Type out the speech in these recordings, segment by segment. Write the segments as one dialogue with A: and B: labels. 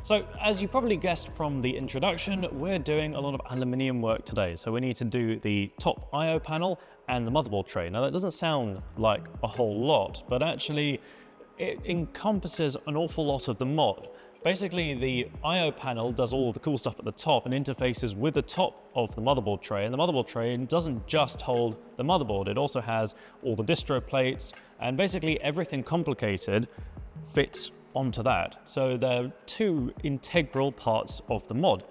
A: So as you probably guessed from the introduction, we're doing a lot of aluminium work today. So we need to do the top I/O panel and the motherboard tray. Now that doesn't sound like a whole lot, but actually it encompasses an awful lot of the mod. Basically, the I/O panel does all the cool stuff at the top and interfaces with the top of the motherboard tray. And the motherboard tray doesn't just hold the motherboard, it also has all the distro plates, and basically everything complicated fits onto that. So they're two integral parts of the mod.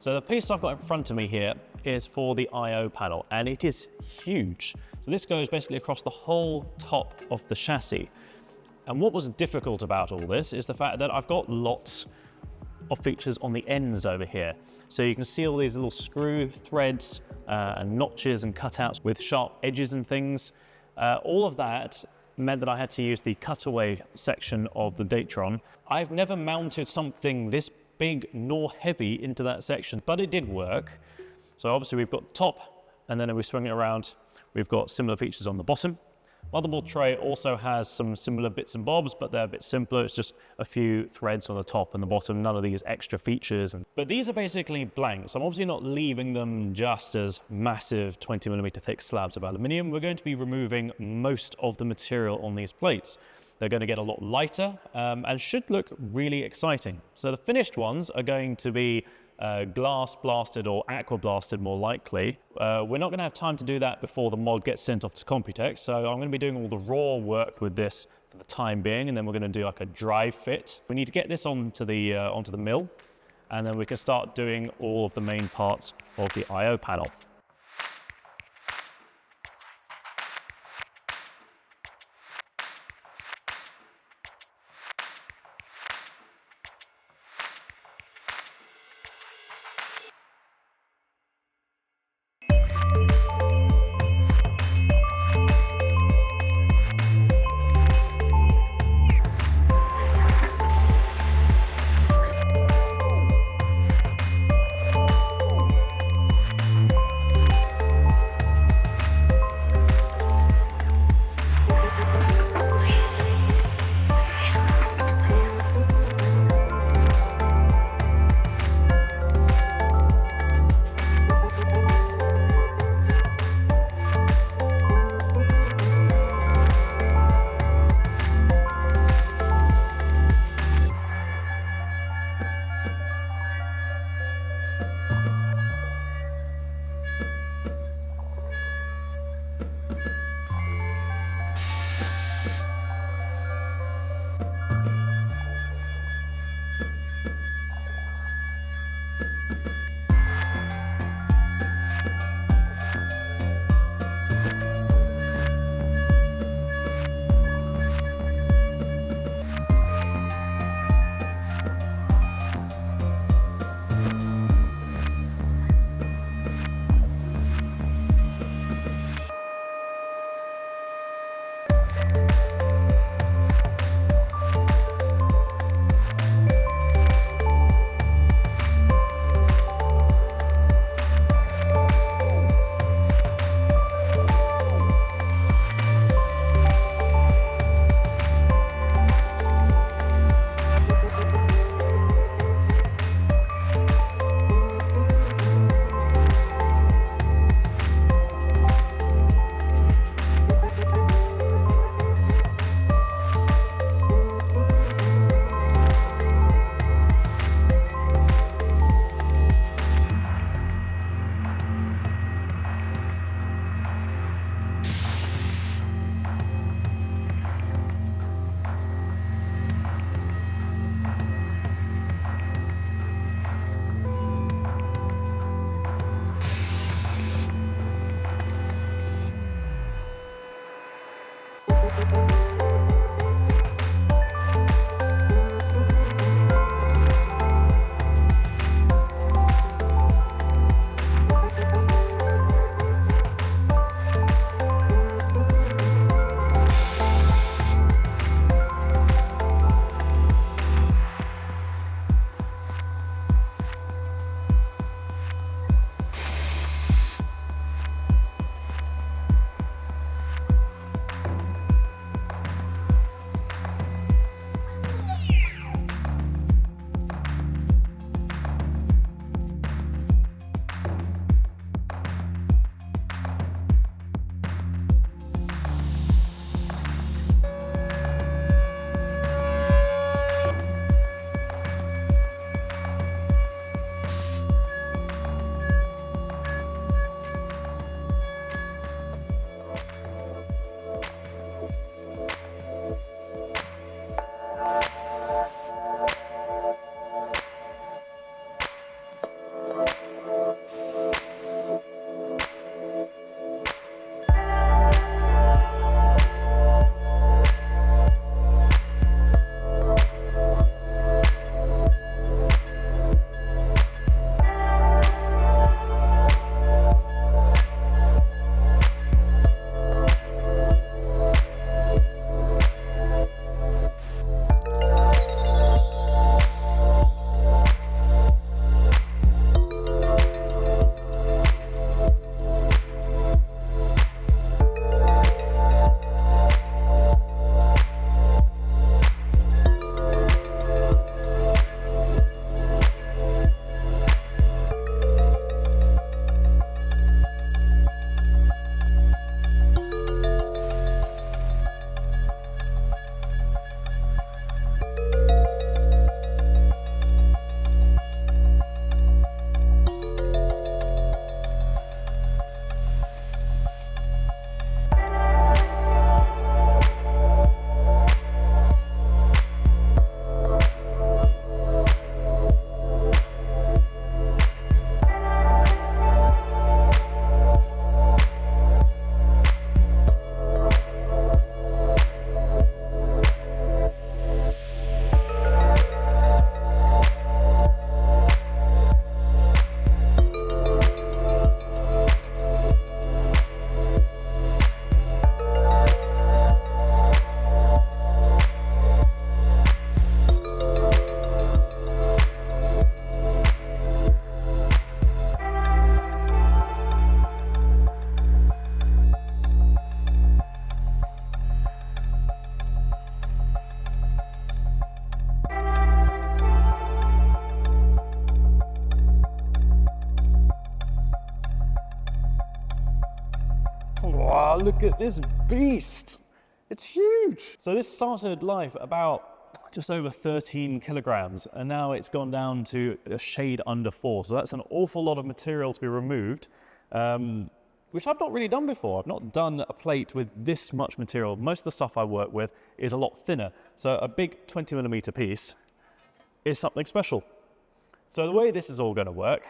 A: So the piece I've got in front of me here is for the I/O panel, and it is huge. So this goes basically across the whole top of the chassis. And what was difficult about all this is the fact that I've got lots of features on the ends over here. So you can see all these little screw threads and notches and cutouts with sharp edges and things. All of that meant that I had to use the cutaway section of the Datron. I've never mounted something this big nor heavy into that section, but it did work. So obviously we've got the top, and then if we swing it around, we've got similar features on the bottom. Motherboard tray also has some similar bits and bobs, but they're a bit simpler. It's just a few threads on the top and the bottom, none of these extra features. But these are basically blank, so I'm obviously not leaving them just as massive 20mm thick slabs of aluminium. We're going to be removing most of the material on these plates. They're going to get a lot lighter and should look really exciting. So the finished ones are going to be glass blasted or aqua blasted more likely. We're not going to have time to do that before the mod gets sent off to Computex, so I'm going to be doing all the raw work with this for the time being, and then we're going to do like a dry fit. We need to get this onto the mill, and then we can start doing all of the main parts of the I/O panel. Wow, look at this beast. It's huge. So this started life about just over 13 kilograms, and now it's gone down to a shade under 4. So that's an awful lot of material to be removed, which I've not really done before. I've not done a plate with this much material. Most of the stuff I work with is a lot thinner. So a big 20mm piece is something special. So the way this is all going to work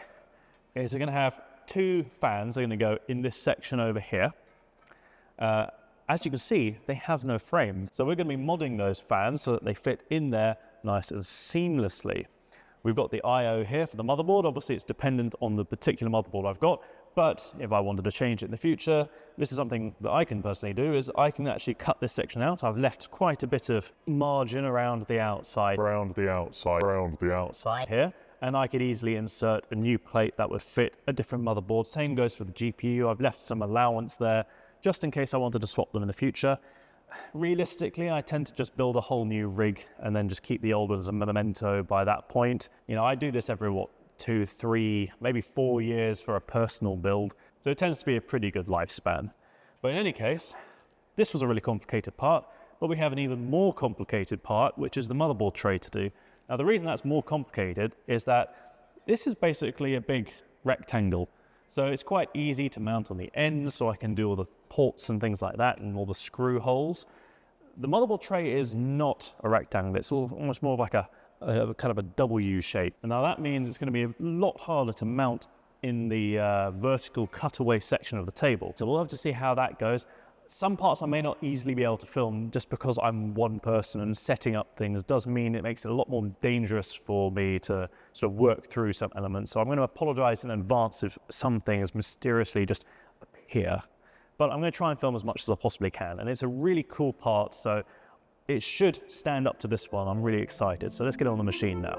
A: is we're going to have 2 fans. They're going to go in this section over here. As you can see, they have no frames. So we're going to be modding those fans so that they fit in there nice and seamlessly. We've got the I/O here for the motherboard. Obviously, it's dependent on the particular motherboard I've got. But if I wanted to change it in the future, this is something that I can personally do, is I can actually cut this section out. I've left quite a bit of margin around the outside here. And I could easily insert a new plate that would fit a different motherboard. Same goes for the GPU. I've left some allowance there, just in case I wanted to swap them in the future. Realistically, I tend to just build a whole new rig and then just keep the old one as a memento by that point. You know, I do this every, 2, 3, maybe 4 years for a personal build. So it tends to be a pretty good lifespan. But in any case, this was a really complicated part, but we have an even more complicated part, which is the motherboard tray to do. Now, the reason that's more complicated is that this is basically a big rectangle. So it's quite easy to mount on the ends, so I can do all the ports and things like that and all the screw holes. The motherboard tray is not a rectangle. It's almost more of like a kind of a W shape. And now that means it's going to be a lot harder to mount in the vertical cutaway section of the table. So we'll have to see how that goes. Some parts I may not easily be able to film just because I'm one person, and setting up things does mean it makes it a lot more dangerous for me to sort of work through some elements. So I'm going to apologize in advance if some things mysteriously just appear. But I'm going to try and film as much as I possibly can. And it's a really cool part, so it should stand up to this one. I'm really excited. So let's get on the machine now.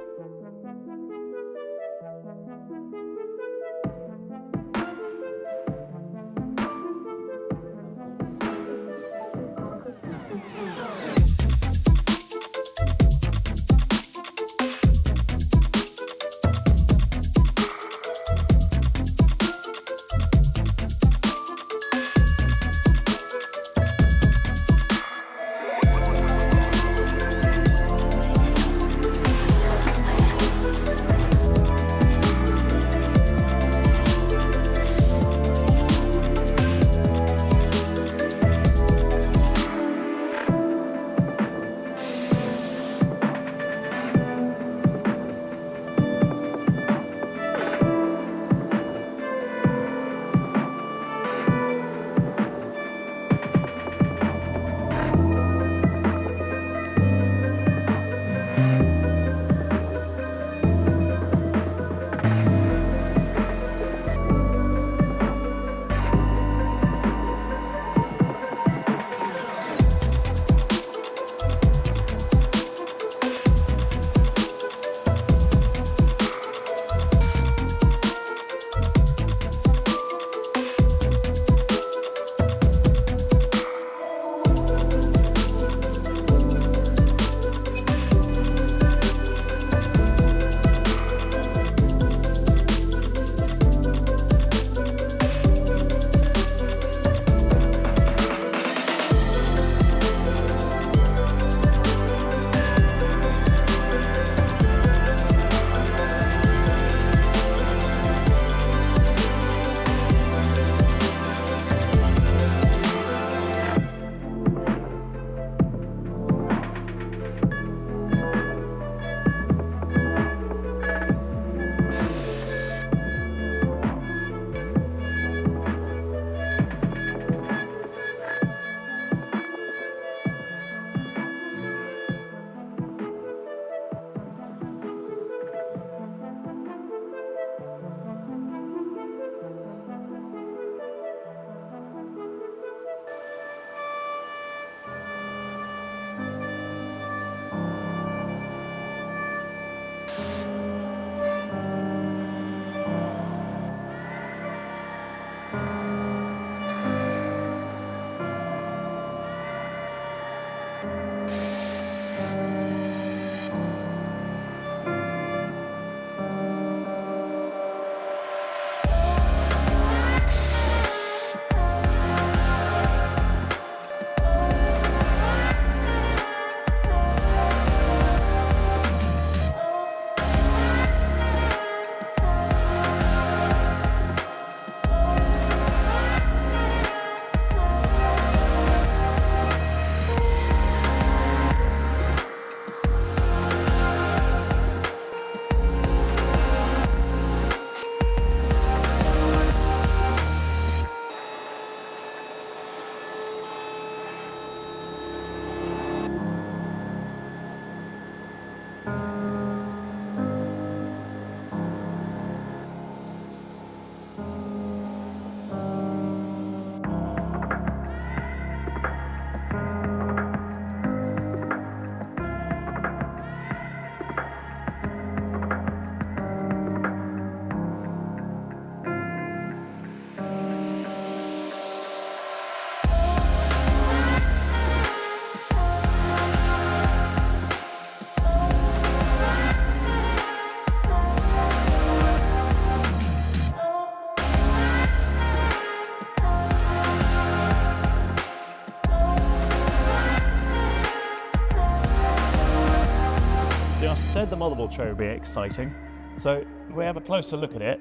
A: said the motherboard tray would be exciting. So if we have a closer look at it,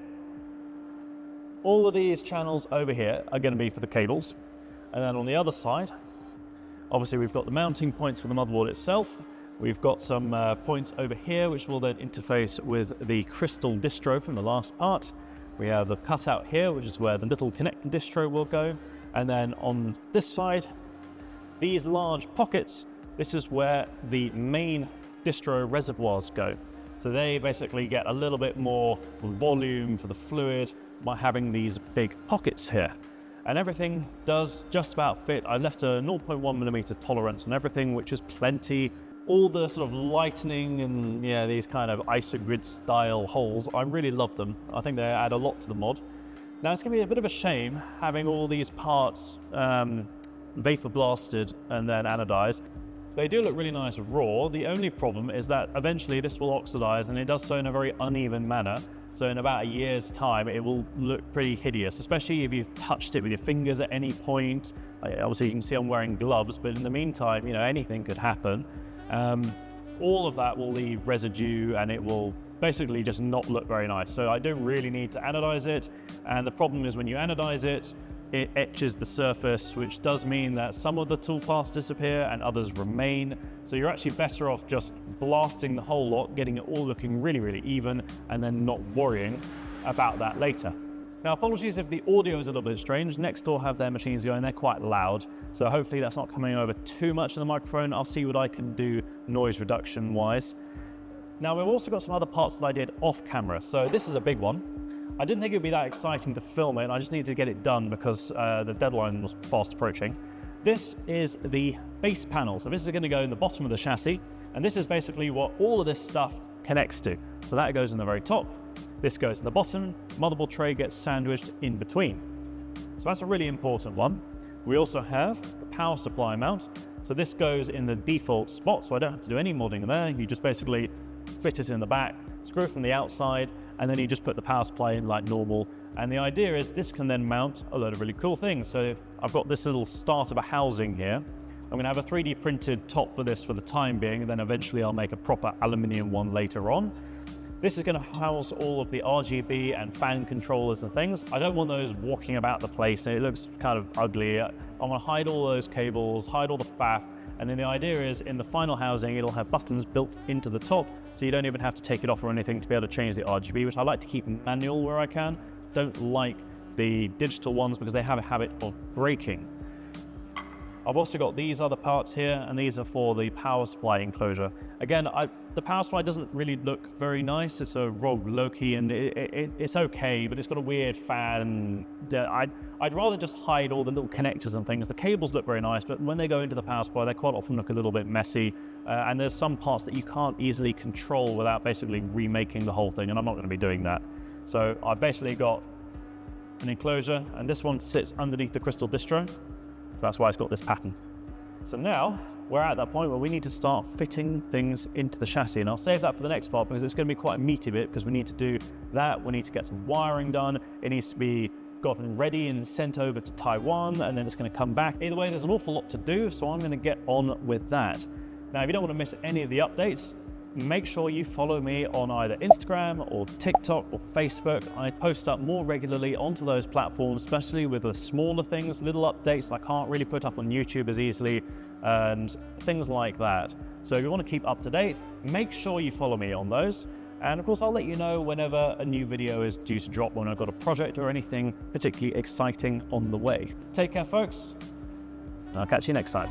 A: all of these channels over here are going to be for the cables. And then on the other side, obviously we've got the mounting points for the motherboard itself. We've got some points over here which will then interface with the crystal distro from the last part. We have the cutout here, which is where the little connector distro will go. And then on this side, these large pockets, this is where the main distro reservoirs go. So they basically get a little bit more volume for the fluid by having these big pockets here. And everything does just about fit. I left a 0.1mm tolerance on everything, which is plenty. All the sort of lightening and these kind of isogrid style holes, I really love them. I think they add a lot to the mod. Now it's gonna be a bit of a shame having all these parts vapor blasted and then anodized. They do look really nice raw. The only problem is that eventually this will oxidize, and it does so in a very uneven manner. So in about a year's time, it will look pretty hideous, especially if you've touched it with your fingers at any point. Obviously you can see I'm wearing gloves, but in the meantime, anything could happen. All of that will leave residue and it will basically just not look very nice. So I don't really need to anodize it. And the problem is when you anodize it, it etches the surface, which does mean that some of the toolpaths disappear and others remain. So you're actually better off just blasting the whole lot, getting it all looking really, really even, and then not worrying about that later. Now, apologies if the audio is a little bit strange. Next door have their machines going, they're quite loud. So hopefully that's not coming over too much in the microphone. I'll see what I can do noise reduction wise. Now, we've also got some other parts that I did off camera. So this is a big one. I didn't think it would be that exciting to film it. I just needed to get it done because the deadline was fast approaching. This is the base panel. So this is going to go in the bottom of the chassis. And this is basically what all of this stuff connects to. So that goes in the very top. This goes in the bottom. Motherboard tray gets sandwiched in between. So that's a really important one. We also have the power supply mount. So this goes in the default spot. So I don't have to do any modding there. You just basically fit it in the back, screw from the outside, and then you just put the power supply in like normal. And the idea is this can then mount a load of really cool things. So I've got this little start of a housing here. I'm going to have a 3D printed top for this for the time being, and then eventually I'll make a proper aluminium one later on. This is going to house all of the RGB and fan controllers and things. I don't want those walking about the place. It looks kind of ugly. I'm going to hide all those cables, hide all the faff, and then the idea is in the final housing, it'll have buttons built into the top, so you don't even have to take it off or anything to be able to change the RGB, which I like to keep manual where I can. Don't like the digital ones because they have a habit of breaking. I've also got these other parts here, and these are for the power supply enclosure. Again, the power supply doesn't really look very nice. It's a Rogue Loki, and it's okay, but it's got a weird fan. I'd rather just hide all the little connectors and things. The cables look very nice, but when they go into the power supply, they quite often look a little bit messy. And there's some parts that you can't easily control without basically remaking the whole thing, and I'm not going to be doing that. So I've basically got an enclosure, and this one sits underneath the crystal distro. So that's why it's got this pattern. So now we're at that point where we need to start fitting things into the chassis, and I'll save that for the next part because it's going to be quite a meaty bit, because we need to do that. We need to get some wiring done. It needs to be gotten ready and sent over to Taiwan, and then it's going to come back. Either way, there's an awful lot to do, so I'm going to get on with that. Now, if you don't want to miss any of the updates, make sure you follow me on either Instagram or TikTok or Facebook. I post up more regularly onto those platforms, especially with the smaller things, little updates I can't really put up on YouTube as easily, and things like that. So if you want to keep up to date, make sure you follow me on those. And of course, I'll let you know whenever a new video is due to drop, when I've got a project or anything particularly exciting on the way. Take care, folks, and I'll catch you next time.